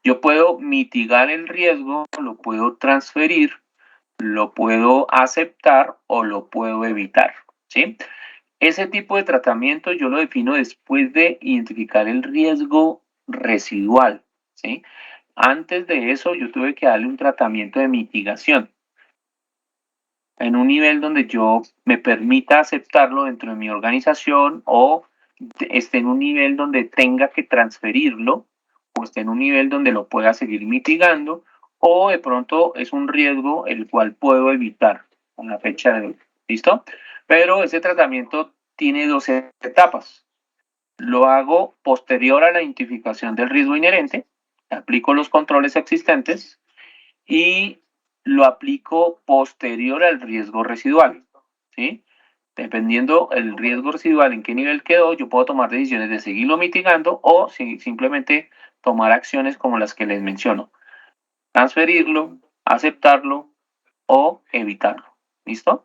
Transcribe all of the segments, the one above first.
Yo puedo mitigar el riesgo, lo puedo transferir, lo puedo aceptar o lo puedo evitar, ¿sí? Ese tipo de tratamiento yo lo defino después de identificar el riesgo residual, ¿sí? Antes de eso, yo tuve que darle un tratamiento de mitigación en un nivel donde yo me permita aceptarlo dentro de mi organización o esté en un nivel donde tenga que transferirlo o esté en un nivel donde lo pueda seguir mitigando o de pronto es un riesgo el cual puedo evitar con la fecha de hoy. ¿Listo? Pero ese tratamiento tiene dos etapas. Lo hago posterior a la identificación del riesgo inherente, aplico los controles existentes y lo aplico posterior al riesgo residual, ¿sí? Dependiendo el riesgo residual en qué nivel quedó, yo puedo tomar decisiones de seguirlo mitigando o simplemente tomar acciones como las que les menciono. Transferirlo, aceptarlo o evitarlo. ¿Listo?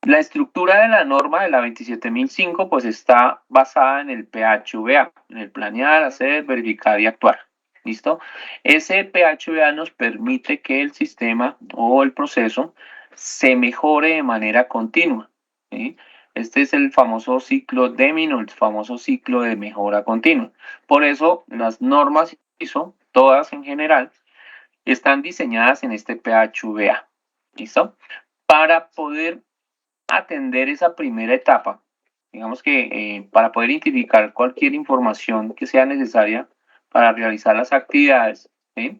La estructura de la norma de la 27005 pues está basada en el PHVA, en el planear, hacer, verificar y actuar. ¿Listo? Ese PHVA nos permite que el sistema o el proceso se mejore de manera continua. ¿Sí? Este es el famoso ciclo Deming o el famoso ciclo de mejora continua. Por eso las normas ISO, todas en general, están diseñadas en este PHVA. ¿Listo? Para poder atender esa primera etapa, digamos que para poder identificar cualquier información que sea necesaria para realizar las actividades, ¿sí?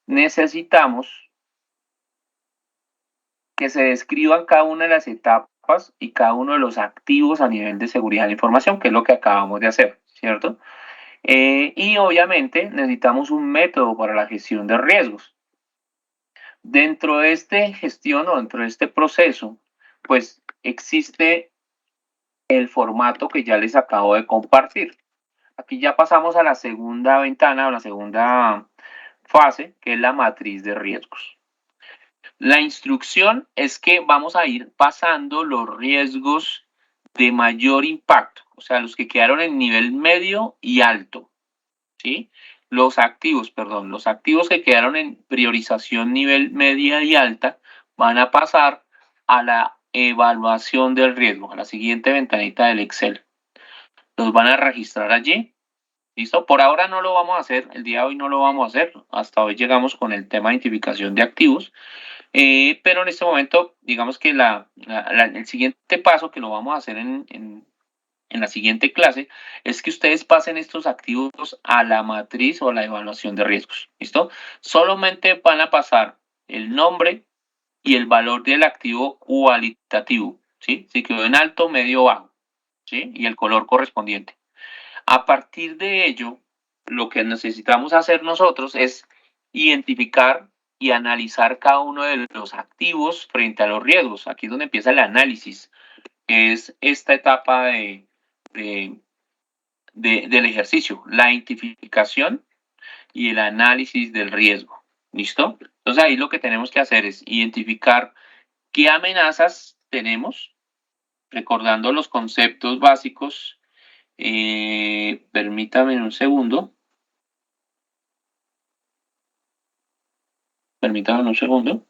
Necesitamos que se describan cada una de las etapas y cada uno de los activos a nivel de seguridad de la información, que es lo que acabamos de hacer, ¿cierto? Y obviamente necesitamos un método para la gestión de riesgos. Dentro de esta gestión o dentro de este proceso, pues existe el formato que ya les acabo de compartir. Aquí ya pasamos a la segunda ventana o la segunda fase, que es la matriz de riesgos. La instrucción es que vamos a ir pasando los riesgos de mayor impacto, o sea, los que quedaron en nivel medio y alto, ¿sí? Los activos, perdón, los activos que quedaron en priorización nivel media y alta van a pasar a la evaluación del riesgo, a la siguiente ventanita del Excel. Los van a registrar allí. ¿Listo? Por ahora no lo vamos a hacer, el día de hoy no lo vamos a hacer. Hasta hoy llegamos con el tema de identificación de activos. Pero en este momento, digamos que el siguiente paso que lo vamos a hacer en la siguiente clase es que ustedes pasen estos activos a la matriz o a la evaluación de riesgos. ¿Listo? Solamente van a pasar el nombre y el valor del activo cualitativo. ¿Sí? Si quedó en alto, medio, bajo. ¿Sí? Y el color correspondiente. A partir de ello, lo que necesitamos hacer nosotros es identificar y analizar cada uno de los activos frente a los riesgos. Aquí es donde empieza el análisis, que es esta etapa de, del ejercicio, la identificación y el análisis del riesgo. ¿Listo? Entonces ahí lo que tenemos que hacer es identificar qué amenazas tenemos, recordando los conceptos básicos. Permítame un segundo. Permítame un segundo.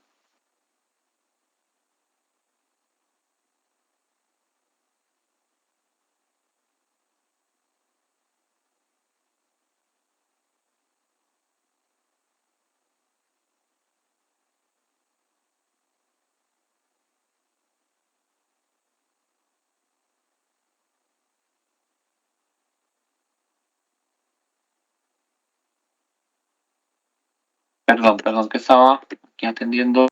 Perdón, que estaba aquí atendiendo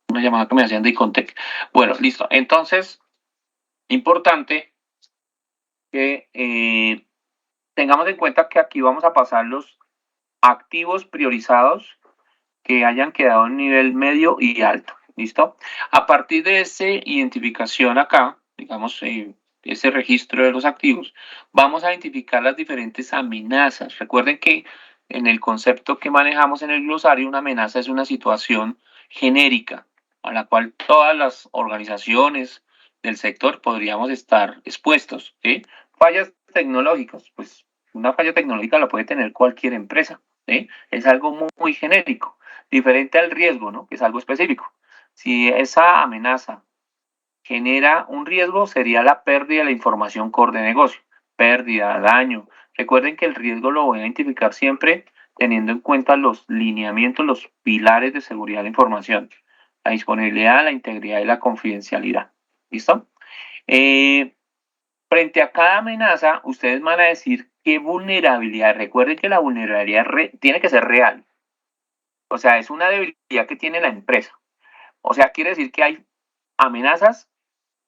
una llamada que me hacían de Icontec. Bueno, listo. Entonces, importante que tengamos en cuenta que aquí vamos a pasar los activos priorizados que hayan quedado en nivel medio y alto. ¿Listo? A partir de esa identificación acá, digamos, ese registro de los activos, vamos a identificar las diferentes amenazas. Recuerden que en el concepto que manejamos en el glosario, una amenaza es una situación genérica a la cual todas las organizaciones del sector podríamos estar expuestos. ¿Sí? Fallas tecnológicas, pues Una falla tecnológica la puede tener cualquier empresa, ¿sí? Es algo muy genérico, diferente al riesgo, ¿no? Que es algo específico. Si esa amenaza genera un riesgo, sería la pérdida de la información core de negocio. Pérdida, daño. Recuerden que el riesgo lo voy a identificar siempre teniendo en cuenta los lineamientos, los pilares de seguridad de la información. La disponibilidad, la integridad y la confidencialidad. ¿Listo? Eh, Frente a cada amenaza, ustedes van a decir qué vulnerabilidad. Recuerden que la vulnerabilidad tiene que ser real. O sea, es una debilidad que tiene la empresa. O sea, quiere decir que hay amenazas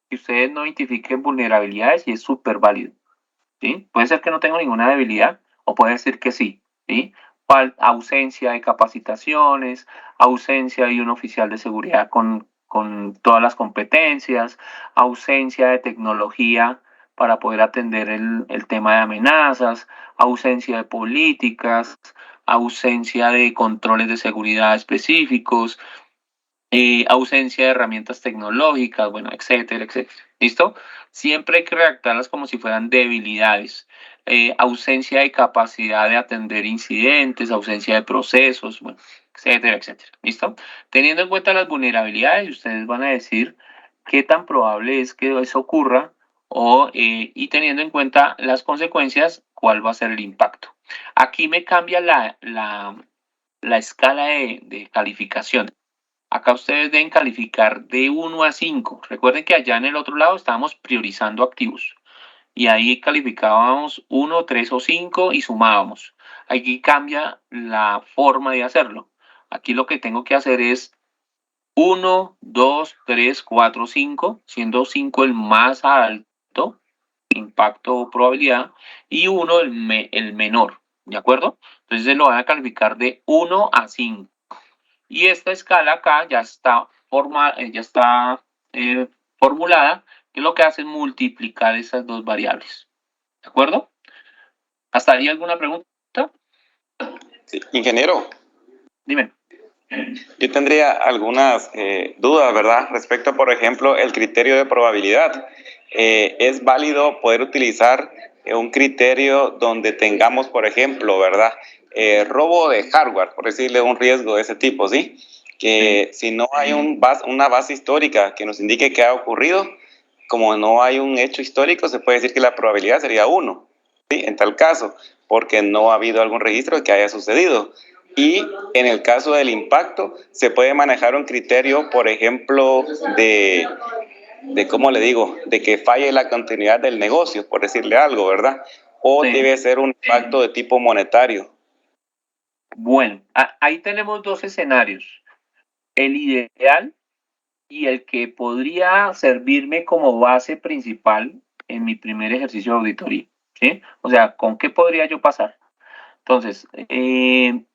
que ustedes no identifiquen vulnerabilidades y es súper válido. ¿Sí? Puede ser que no tenga ninguna debilidad o puede ser que sí. ¿Sí? Ausencia de capacitaciones, ausencia de un oficial de seguridad con todas las competencias, ausencia de tecnología para poder atender el tema de amenazas, ausencia de políticas, ausencia de controles de seguridad específicos, ausencia de herramientas tecnológicas, bueno, etcétera, etcétera. ¿Listo? Siempre hay que redactarlas como si fueran debilidades. Ausencia de capacidad de atender incidentes, ausencia de procesos, bueno, etcétera, etcétera. ¿Listo? Teniendo en cuenta las vulnerabilidades, ustedes van a decir qué tan probable es que eso ocurra y teniendo en cuenta las consecuencias, cuál va a ser el impacto. Aquí me cambia la escala de calificación. Acá ustedes deben calificar de 1 a 5. Recuerden que allá en el otro lado estábamos priorizando activos y ahí calificábamos 1, 3 o 5 y sumábamos. Aquí cambia la forma de hacerlo. Aquí lo que tengo que hacer es 1, 2, 3, 4, 5, siendo 5 el más alto, impacto o probabilidad, y 1 el menor, ¿de acuerdo? Entonces se lo van a calificar de 1 a 5. Y esta escala acá ya está formulada, que lo que hace es multiplicar esas dos variables. ¿De acuerdo? ¿Hasta ahí alguna pregunta? Sí, ingeniero, Dime. yo tendría algunas dudas, ¿verdad? Respecto, por ejemplo, el criterio de probabilidad. ¿Es válido poder utilizar un criterio donde tengamos, por ejemplo, ¿verdad? Robo de hardware, por decirle un riesgo de ese tipo, ¿sí? Que si no hay una base histórica que nos indique que ha ocurrido, como no hay un hecho histórico, se puede decir que la probabilidad sería 1, ¿sí? En tal caso, porque no ha habido algún registro de que haya sucedido. Y en el caso del impacto, se puede manejar un criterio, por ejemplo, ¿cómo le digo? De que falle la continuidad del negocio, por decirle algo, ¿verdad? O Sí. debe ser un impacto de tipo monetario. Bueno, ahí tenemos dos escenarios. El ideal y el que podría servirme como base principal en mi primer ejercicio de auditoría. ¿Sí? O sea, ¿con qué podría yo pasar? Entonces,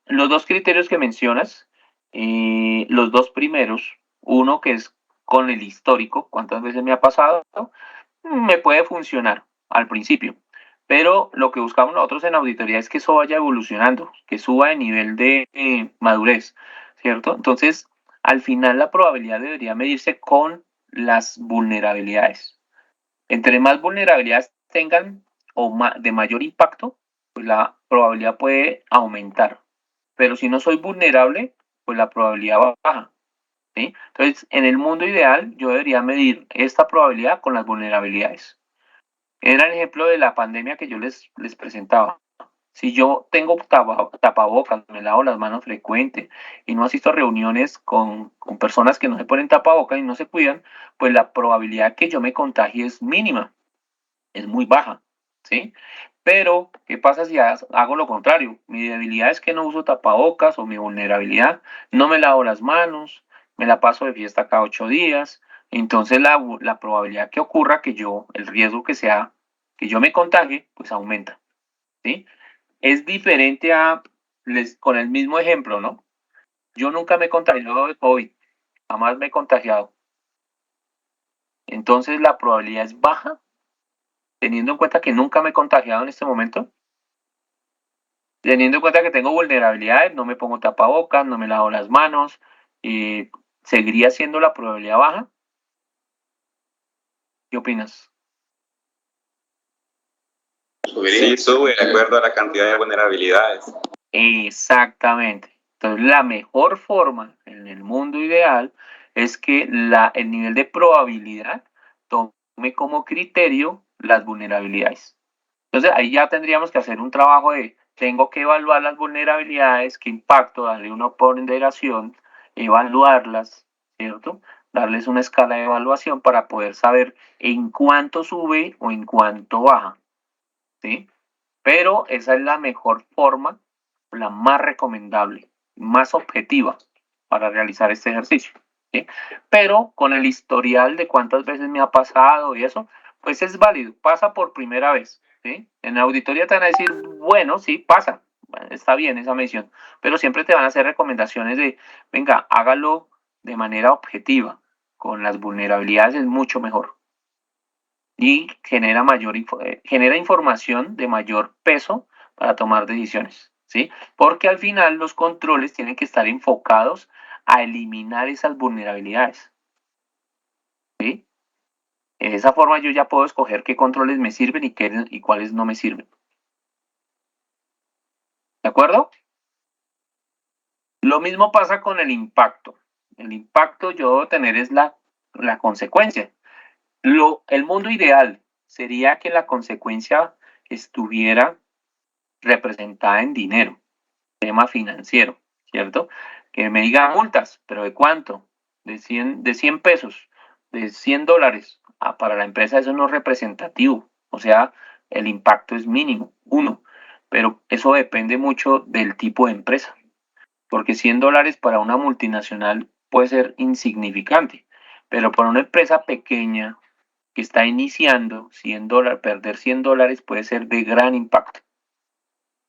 los dos criterios que mencionas, los dos primeros, uno que es con el histórico, cuántas veces me ha pasado, me puede funcionar al principio, pero lo que buscamos nosotros en auditoría es que eso vaya evolucionando, que suba de nivel de madurez, ¿cierto? Entonces, al final la probabilidad debería medirse con las vulnerabilidades. Entre más vulnerabilidades tengan de mayor impacto, pues la probabilidad puede aumentar. Pero si no soy vulnerable, pues la probabilidad baja. ¿Sí? Entonces, en el mundo ideal, yo debería medir esta probabilidad con las vulnerabilidades. Era el ejemplo de la pandemia que yo les presentaba. Si yo tengo tapabocas, me lavo las manos frecuente y no asisto a reuniones con personas que no se ponen tapabocas y no se cuidan, pues la probabilidad que yo me contagie es mínima, es muy baja, ¿sí? Pero, ¿qué pasa si hago lo contrario? Mi debilidad es que no uso tapabocas o mi vulnerabilidad, no me lavo las manos, me la paso de fiesta cada 8 días. Entonces la probabilidad que ocurra el riesgo que sea, que yo me contagie, pues aumenta, ¿sí? Es diferente con el mismo ejemplo, ¿no? Yo nunca me he contagiado de COVID, jamás me he contagiado. Entonces la probabilidad es baja, teniendo en cuenta que nunca me he contagiado en este momento. Teniendo en cuenta que tengo vulnerabilidades, no me pongo tapabocas, no me lavo las manos, ¿seguiría siendo la probabilidad baja? ¿Qué opinas? Sí, sube de acuerdo a la cantidad de vulnerabilidades. Exactamente. Entonces, la mejor forma en el mundo ideal es que el nivel de probabilidad tome como criterio las vulnerabilidades. Entonces, ahí ya tendríamos que hacer un trabajo de, tengo que evaluar las vulnerabilidades, qué impacto, darle una ponderación, evaluarlas, ¿cierto? Darles una escala de evaluación para poder saber en cuánto sube o en cuánto baja, ¿sí? Pero esa es la mejor forma, la más recomendable, más objetiva para realizar este ejercicio, ¿sí? Pero con el historial de cuántas veces me ha pasado y eso, pues es válido, pasa por primera vez, ¿sí? En la auditoría te van a decir, bueno, sí, pasa, está bien esa medición, pero siempre te van a hacer recomendaciones de, venga, hágalo de manera objetiva, con las vulnerabilidades es mucho mejor y genera información de mayor peso para tomar decisiones, ¿sí? Porque al final los controles tienen que estar enfocados a eliminar esas vulnerabilidades, ¿sí? De esa forma yo ya puedo escoger qué controles me sirven y cuáles no me sirven. ¿De acuerdo? Lo mismo pasa con el impacto. El impacto yo debo tener es la consecuencia. El mundo ideal sería que la consecuencia estuviera representada en dinero, tema financiero, ¿cierto? Que me diga multas, pero ¿de cuánto? De 100 pesos, de $100. Para la empresa eso no es representativo, o sea, el impacto es mínimo, uno, pero eso depende mucho del tipo de empresa, porque $100 para una multinacional puede ser insignificante, pero para una empresa pequeña que está iniciando, $100, perder $100 puede ser de gran impacto.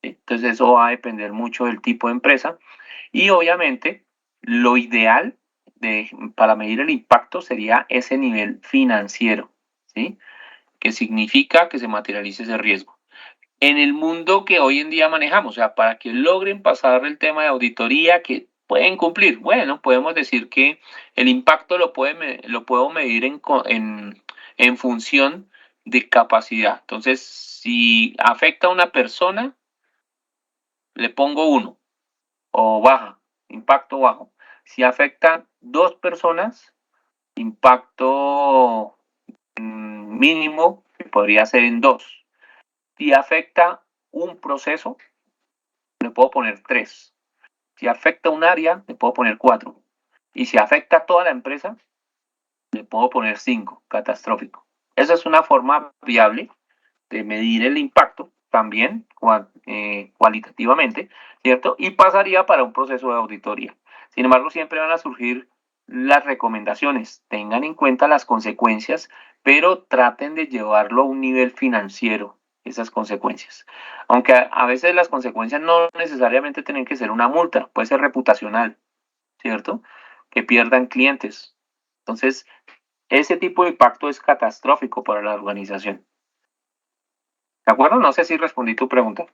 Entonces eso va a depender mucho del tipo de empresa y obviamente lo ideal para medir el impacto sería ese nivel financiero, ¿sí? Que significa que se materialice ese riesgo. En el mundo que hoy en día manejamos, o sea, para que logren pasar el tema de auditoría, que pueden cumplir, bueno, podemos decir que el impacto lo puedo medir en función de capacidad. Entonces, si afecta a una persona, le pongo 1 o baja, impacto bajo. Si afecta 2 personas, impacto mínimo, que podría ser en 2. Si afecta un proceso, le puedo poner 3. Si afecta un área, le puedo poner 4. Y si afecta a toda la empresa, le puedo poner 5, catastrófico. Esa es una forma viable de medir el impacto también cualitativamente, ¿cierto? Y pasaría para un proceso de auditoría. Sin embargo, siempre van a surgir las recomendaciones. Tengan en cuenta las consecuencias, pero traten de llevarlo a un nivel financiero, esas consecuencias. Aunque a veces las consecuencias no necesariamente tienen que ser una multa, puede ser reputacional, ¿cierto? Que pierdan clientes. Entonces, ese tipo de impacto es catastrófico para la organización. ¿De acuerdo? No sé si respondí tu pregunta.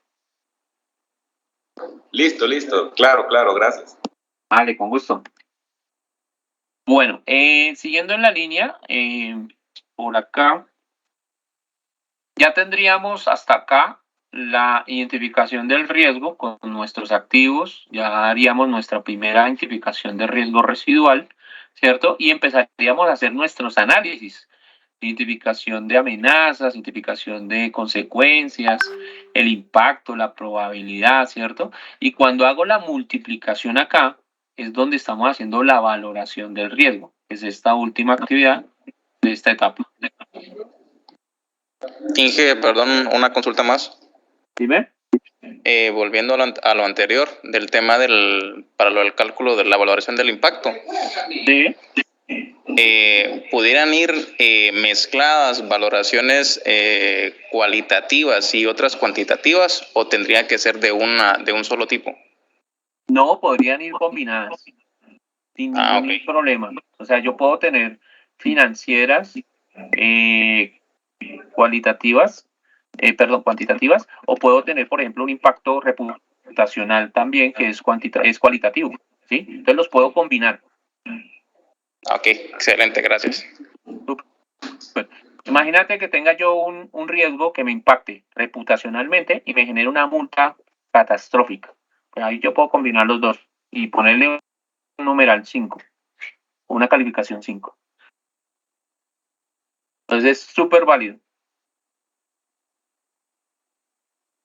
Listo, listo. Claro, claro, gracias. Vale, con gusto. Bueno, siguiendo en la línea, por acá, ya tendríamos hasta acá la identificación del riesgo con nuestros activos, ya haríamos nuestra primera identificación de riesgo residual, ¿cierto? Y empezaríamos a hacer nuestros análisis, identificación de amenazas, identificación de consecuencias, el impacto, la probabilidad, ¿cierto? Y cuando hago la multiplicación acá, es donde estamos haciendo la valoración del riesgo, que es esta última actividad de esta etapa. Inge, perdón, una consulta más. Dime. Volviendo a lo anterior, del tema para lo del cálculo de la valoración del impacto. Sí. ¿Pudieran ir mezcladas valoraciones cualitativas y otras cuantitativas o tendría que ser de un solo tipo? No, podrían ir combinadas sin ningún problema. O sea, yo puedo tener financieras, cuantitativas, o puedo tener, por ejemplo, un impacto reputacional también que es cualitativo, ¿sí? Entonces los puedo combinar. Ok, excelente, gracias. Súper. Imagínate que tenga yo un riesgo que me impacte reputacionalmente y me genere una multa catastrófica. Pues ahí yo puedo combinar los dos y ponerle un numeral 5, una calificación 5. Entonces es súper válido.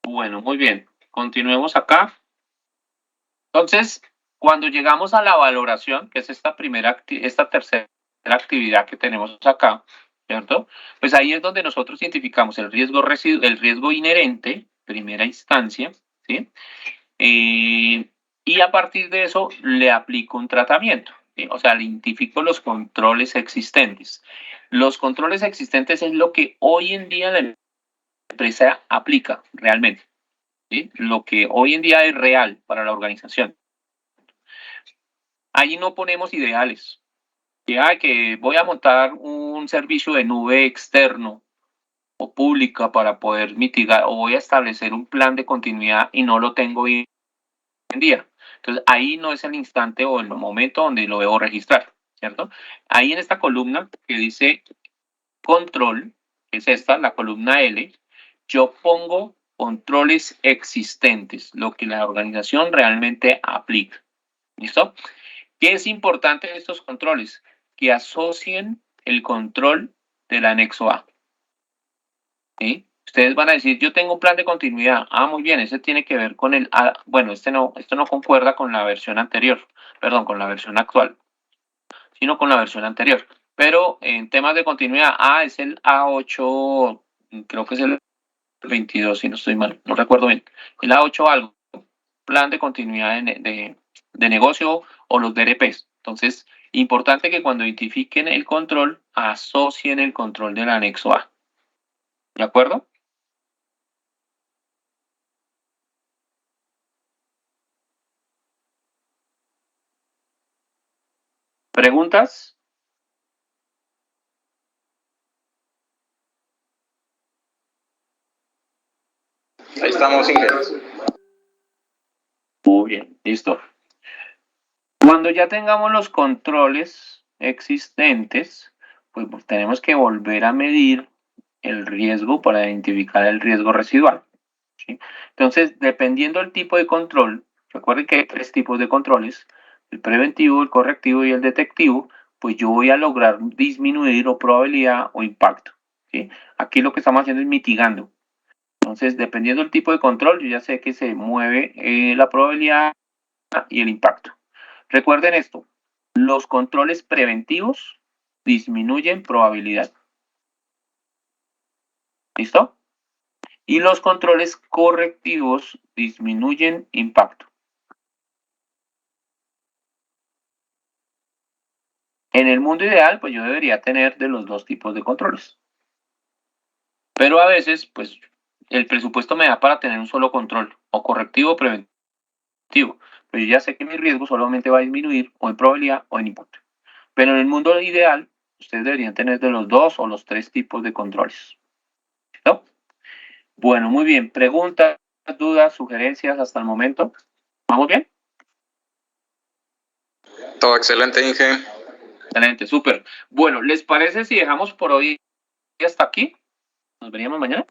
Bueno, muy bien. Continuemos acá. Entonces, cuando llegamos a la valoración, que es esta tercera actividad que tenemos acá, ¿cierto? Pues ahí es donde nosotros identificamos el riesgo inherente, primera instancia, ¿sí? Y a partir de eso le aplico un tratamiento, ¿sí? O sea, le identifico los controles existentes. Los controles existentes es lo que hoy en día la empresa aplica realmente, ¿sí? Lo que hoy en día es real para la organización. Allí no ponemos ideales. Que voy a montar un servicio de nube externo o pública para poder mitigar, o voy a establecer un plan de continuidad y no lo tengo hoy en día. Entonces, ahí no es el instante o el momento donde lo debo registrar, ¿cierto? Ahí en esta columna que dice control, que es esta, la columna L, yo pongo controles existentes, lo que la organización realmente aplica. ¿Listo? ¿Qué es importante de estos controles? Que asocien el control del anexo A. ¿Sí? Ustedes van a decir, yo tengo un plan de continuidad. Ah, muy bien, ese tiene que ver con el A. Bueno, esto no concuerda con la versión anterior, perdón, con la versión actual, sino con la versión anterior. Pero en temas de continuidad, A es el A8, creo que es el 22, si no estoy mal, no recuerdo bien. El A8 algo, plan de continuidad de negocio o los DRPs. Entonces, importante que cuando identifiquen el control, asocien el control del anexo A. ¿De acuerdo? ¿Preguntas? Ahí estamos, Inge. Muy bien, listo. Cuando ya tengamos los controles existentes, pues tenemos que volver a medir el riesgo para identificar el riesgo residual. ¿Sí? Entonces, dependiendo del tipo de control, recuerden que hay 3 tipos de controles, el preventivo, el correctivo y el detectivo, pues yo voy a lograr disminuir o probabilidad o impacto. ¿Sí? Aquí lo que estamos haciendo es mitigando. Entonces, dependiendo del tipo de control, yo ya sé que se mueve la probabilidad y el impacto. Recuerden esto, los controles preventivos disminuyen probabilidad. ¿Listo? Y los controles correctivos disminuyen impacto. En el mundo ideal, pues yo debería tener de los 2 tipos de controles. Pero a veces, pues el presupuesto me da para tener un solo control, o correctivo o preventivo. Pero yo ya sé que mi riesgo solamente va a disminuir o en probabilidad o en impacto. Pero en el mundo ideal, ustedes deberían tener de los 2 o los 3 tipos de controles. ¿No? Bueno, muy bien. Preguntas, dudas, sugerencias hasta el momento. ¿Vamos bien? Todo excelente, Inge. Excelente, súper. Bueno, ¿les parece si dejamos por hoy hasta aquí? Nos veríamos mañana.